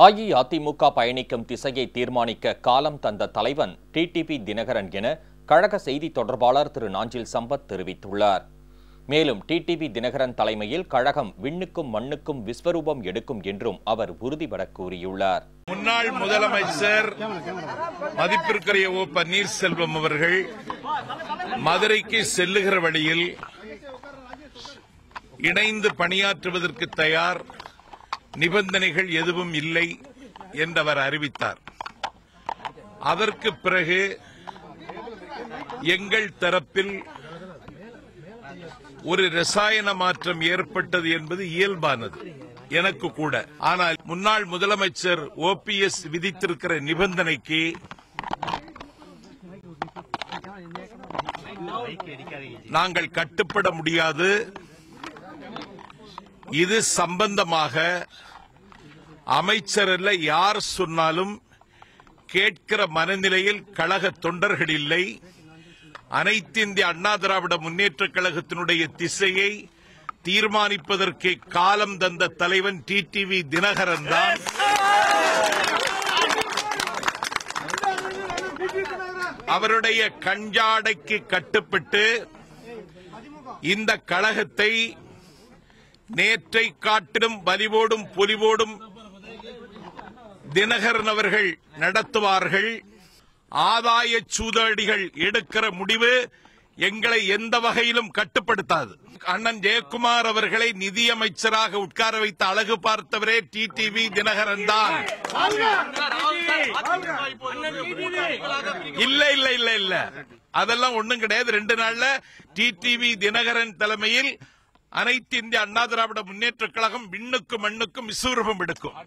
அஇஅதிமுக பயணிக்கும் திசையை தீர்மானிக்க காலம் தந்த தலைவன் டிடிவி தினகரன் என கழக செய்தி தொடர்பாளர் திரு நாஞ்சில் சம்பத் தெரிவித்துள்ளார். மேலும் டிடிவி தினகரன் தலைமையில் கழகம் விண்ணுக்கும் மண்ணுக்கும் விஸ்வரூபம் எடுக்கும் என்றும் அவர் உறுதிபட கூறியுள்ளார். முன்னாள் முதலமைச்சர் மதிப்பிற்குரிய ஓ பன்னீர்செல்வம் அவர்கள் மதுரைக்கு செல்லுகிற வழியில் இணைந்து பணியாற்றுவதற்கு தயார், நிபந்தனைகள் எதுவும் இல்லை என்று அவர் அறிவித்தார். அதற்கு பிறகு எங்கள் தரப்பில் ஒரு ரசாயன மாற்றம் ஏற்பட்டது என்பது இயல்பானது, எனக்கு கூட. ஆனால் முன்னாள் முதலமைச்சர் OPS விதித்திருக்கிற நிபந்தனைக்கு நாங்கள் கட்டுப்பட முடியாது. இது சம்பந்தமாக அமைச்சர் அல்ல, யார் சொன்னாலும் கேட்கிற மனநிலையில் கழக தொண்டர்கள் இல்லை. அனைத்து இந்திய அண்ணா திராவிட முன்னேற்றக் கழகத்தினுடைய திசையை தீர்மானிப்பதற்கு காலம் தந்த தலைவன் டிடிவி தினகரன் தான். அவருடைய கஞ்சாடைக்கு கட்டுப்பட்டு இந்த கழகத்தை நேற்றை காட்டிலும் வலிவோடும் பொலிவோடும் தினகரன் அவர்கள் நடத்துவார்கள். ஆதாய சூதாடிகள் எடுக்கிற முடிவு எங்களை எந்த வகையிலும் கட்டுப்படுத்தாது. அண்ணன் ஜெயக்குமார் அவர்களை நிதியமைச்சராக உட்கார வைத்து அழகு பார்த்தவரே டிடிவி தினகரன் தான். இல்ல இல்ல இல்ல இல்ல, அதெல்லாம் ஒண்ணும் கிடையாது. 2 நாள்ல டிடிவி தினகரன் தலைமையில் அனைத்து இந்திய அண்ணா திராவிட முன்னேற்றக் கழகம் விண்ணுக்கும் மண்ணுக்கும் விஸ்வரூபம் எடுக்கும்.